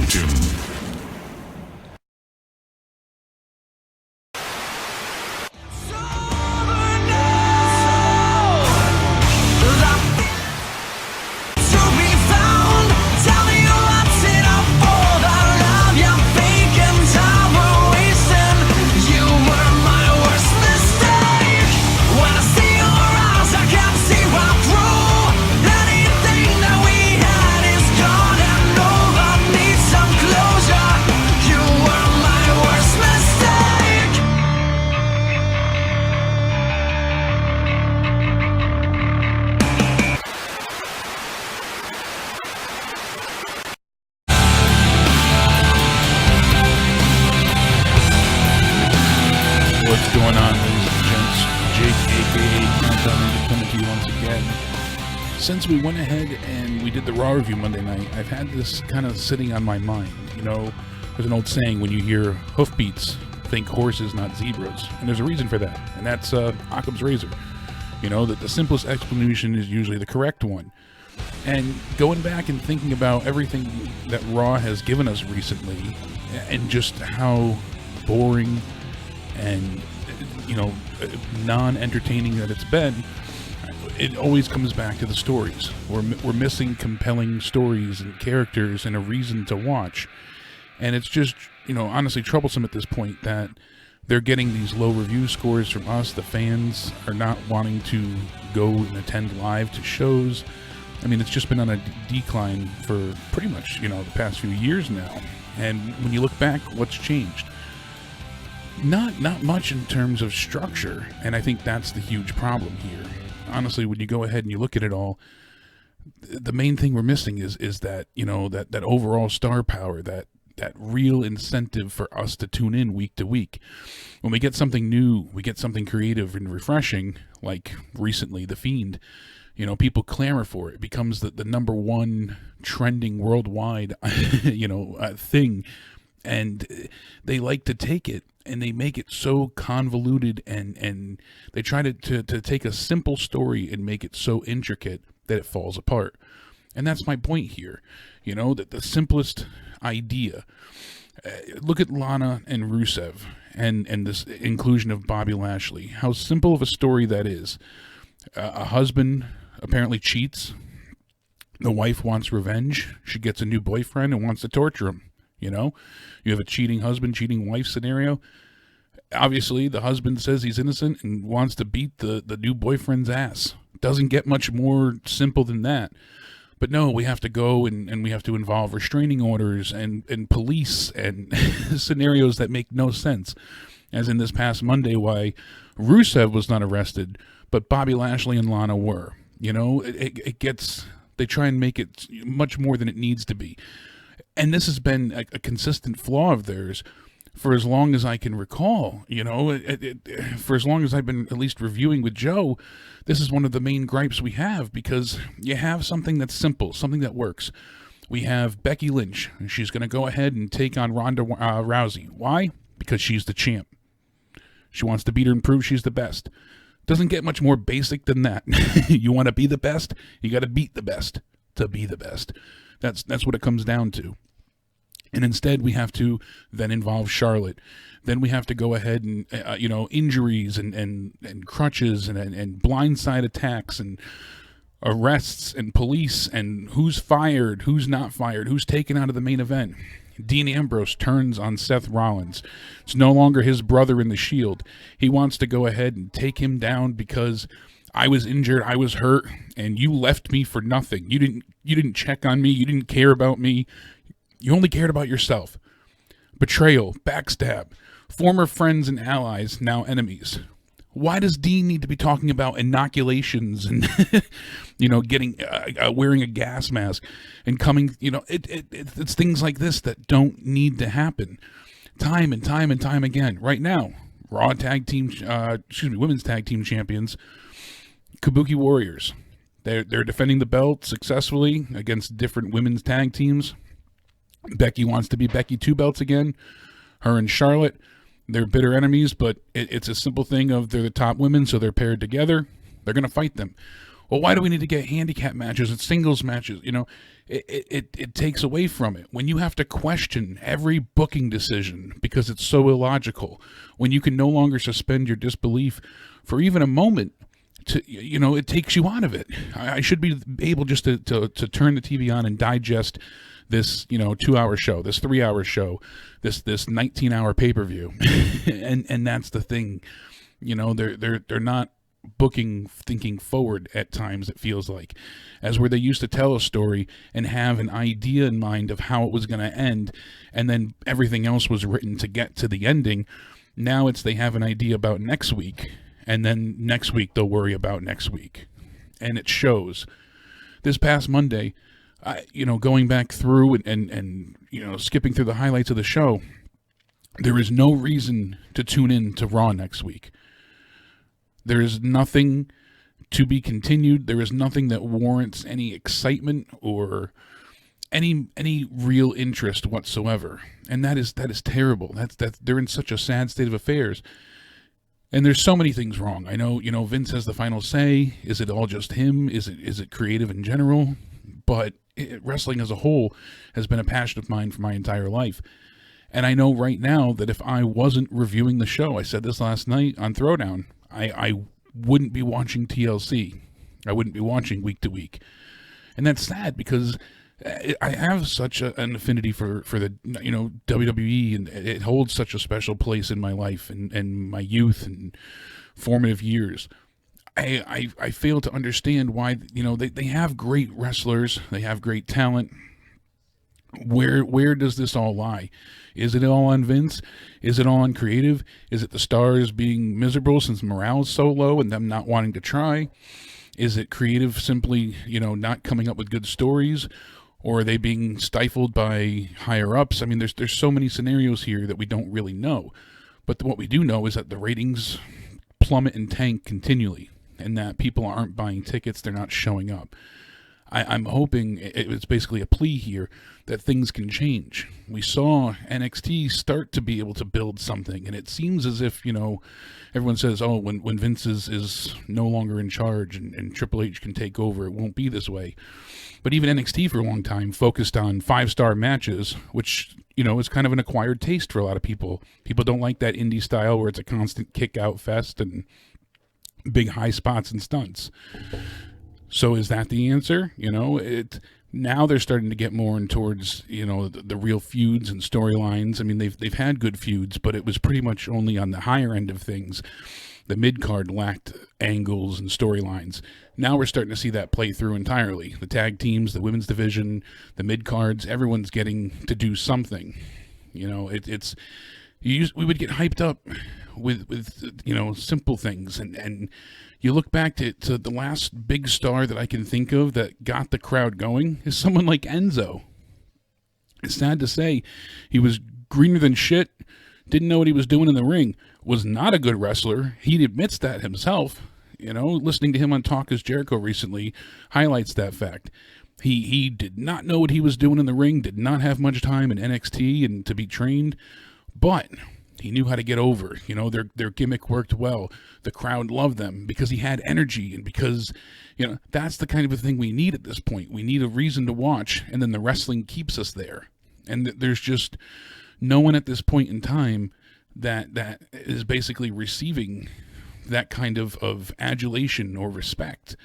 Occam. What's going on, ladies and gents? Jake, aka Countdown, coming to you once again. Since we went ahead and we did the Raw review Monday night, I've had this kind of sitting on my mind. You know, there's an old saying, when you hear hoofbeats, think horses, not zebras. And there's a reason for that, and that's Occam's razor. You know, that the simplest explanation is usually the correct one. And going back and thinking about everything that Raw has given us recently, and just how boring and, you know, non-entertaining that it's been, it always comes back to the stories. We're missing compelling stories and characters and a reason to watch. And it's just, you know, honestly troublesome at this point that they're getting these low review scores from us. The fans are not wanting to go and attend live to shows. I mean, it's just been on a decline for pretty much, you know, the past few years now. And when you look back, what's changed? Not much in terms of structure, and I think that's the huge problem here. Honestly, when you go ahead and you look at it all, the main thing we're missing is that, you know, that overall star power, that real incentive for us to tune in week to week. When we get something new, we get something creative and refreshing, like recently The Fiend, you know, people clamor for it. It becomes the number one trending worldwide, you know, thing. And they like to take it and they make it so convoluted, and they try to take a simple story and make it so intricate that it falls apart. And that's my point here, you know, that the simplest idea, look at Lana and Rusev and this inclusion of Bobby Lashley, how simple of a story that is. A husband apparently cheats, the wife wants revenge, she gets a new boyfriend and wants to torture him. You know, you have a cheating husband, cheating wife scenario. Obviously, the husband says he's innocent and wants to beat the new boyfriend's ass. Doesn't get much more simple than that. But no, we have to go and we have to involve restraining orders and police and scenarios that make no sense. As in this past Monday, why Rusev was not arrested, but Bobby Lashley and Lana were. You know, it gets, they try and make it much more than it needs to be. And this has been a consistent flaw of theirs for as long as I can recall. You know, for as long as I've been at least reviewing with Joe, this is one of the main gripes we have, because you have something that's simple, something that works. We have Becky Lynch. She's going to go ahead and take on Ronda Rousey. Why? Because she's the champ. She wants to beat her and prove she's the best. Doesn't get much more basic than that. You want to be the best? You got to beat the best to be the best. That's what it comes down to. And instead, we have to then involve Charlotte. Then we have to go ahead and, you know, injuries and crutches and blindside attacks and arrests and police and who's fired, who's not fired, who's taken out of the main event. Dean Ambrose turns on Seth Rollins. It's no longer his brother in the Shield. He wants to go ahead and take him down because I was injured, I was hurt, and you left me for nothing. You didn't check on me, you didn't care about me. You only cared about yourself. Betrayal, backstab, former friends and allies, now enemies. Why does Dean need to be talking about inoculations and, you know, getting wearing a gas mask and coming, you know, it's things like this that don't need to happen time and time and time again. Right now, women's tag team champions, Kabuki Warriors. They're defending the belt successfully against different women's tag teams. Becky wants to be Becky 2 belts again. Her and Charlotte, they're bitter enemies, but it's a simple thing of they're the top women, so they're paired together. They're going to fight them. Well, why do we need to get handicap matches and singles matches? You know, it takes away from it. When you have to question every booking decision because it's so illogical, when you can no longer suspend your disbelief for even a moment, it takes you out of it. I should be able just to turn the TV on and digest this 2-hour show, this 3-hour show, this 19-hour pay-per-view, and that's the thing. They're not thinking forward at times. It feels like, as where they used to tell a story and have an idea in mind of how it was going to end, and then everything else was written to get to the ending. Now they have an idea about next week, and then next week they'll worry about next week, and it shows. This past Monday, going back through and skipping through the highlights of the show, there is no reason to tune in to Raw next week. There is nothing to be continued. There is nothing that warrants any excitement or any real interest whatsoever. And that is terrible. That's they're in such a sad state of affairs. And there's so many things wrong. I know, Vince has the final say. Is it all just him? Is it creative in general? But wrestling as a whole has been a passion of mine for my entire life. And I know right now that if I wasn't reviewing the show, I said this last night on Throwdown, I wouldn't be watching TLC. I wouldn't be watching week to week. And that's sad because I have such an affinity for the WWE, and it holds such a special place in my life and my youth and formative years. I fail to understand why they have great wrestlers, they have great talent. Where does this all lie? Is it all on Vince? Is it all on creative? Is it the stars being miserable since morale is so low and them not wanting to try? Is it creative simply, not coming up with good stories? Or are they being stifled by higher ups? I mean, there's so many scenarios here that we don't really know. But what we do know is that the ratings plummet and tank continually, and that people aren't buying tickets, they're not showing up. I'm hoping it's basically a plea here that things can change. We saw NXT start to be able to build something, and it seems as if, everyone says, oh, when Vince is no longer in charge and Triple H can take over, it won't be this way. But even NXT for a long time focused on 5-star matches, which, is kind of an acquired taste for a lot of people. People don't like that indie style where it's a constant kick-out fest and big high spots and stunts. So is that the answer? Now they're starting to get more in towards, the real feuds and storylines. I mean, they've had good feuds, but it was pretty much only on the higher end of things. The mid-card lacked angles and storylines. Now we're starting to see that play through entirely. The tag teams, the women's division, the mid-cards, everyone's getting to do something. We would get hyped up with simple things, and you look back to the last big star that I can think of that got the crowd going is someone like Enzo. It's sad to say, he was greener than shit, didn't know what he was doing in the ring, was not a good wrestler. He admits that himself. Listening to him on Talk is Jericho recently highlights that fact. He did not know what he was doing in the ring, did not have much time in NXT and to be trained, but he knew how to get over. Their gimmick worked well. The crowd loved them because he had energy, and because, that's the kind of a thing we need at this point. We need a reason to watch, and then the wrestling keeps us there. And there's just no one at this point in time that is basically receiving that kind of adulation or respect,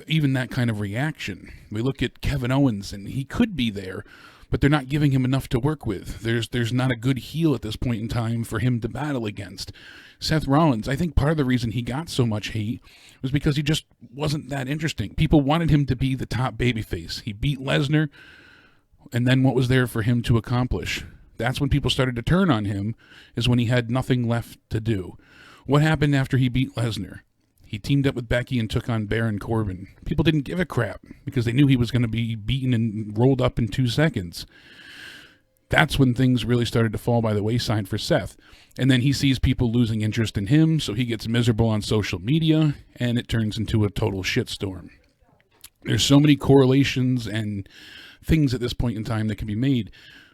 even that kind of reaction. We look at Kevin Owens, and he could be there, but they're not giving him enough to work with. There's not a good heel at this point in time for him to battle against. Seth Rollins, I think part of the reason he got so much hate was because he just wasn't that interesting. People wanted him to be the top babyface. He beat Lesnar, and then what was there for him to accomplish? That's when people started to turn on him, is when he had nothing left to do. What happened after he beat Lesnar? He teamed up with Becky and took on Baron Corbin. People didn't give a crap because they knew he was going to be beaten and rolled up in 2 seconds. That's when things really started to fall by the wayside for Seth. And then he sees people losing interest in him, so he gets miserable on social media, and it turns into a total shitstorm. There's so many correlations and things at this point in time that can be made,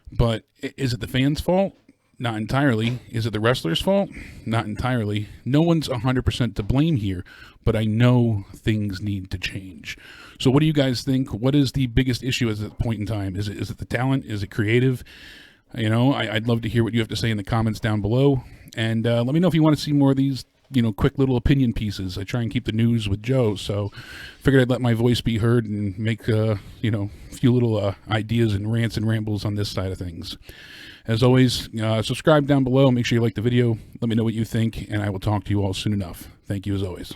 but is it the fans' fault? Not entirely. Is it the wrestler's fault? Not entirely. No one's 100% to blame here, but I know things need to change. So what do you guys think? What is the biggest issue at this point in time? Is it the talent? Is it creative? I'd love to hear what you have to say in the comments down below. And let me know if you want to see more of these, quick little opinion pieces. I try and keep the news with Joe, so figured I'd let my voice be heard and make, a few little ideas and rants and rambles on this side of things. As always, subscribe down below. Make sure you like the video. Let me know what you think, and I will talk to you all soon enough. Thank you as always.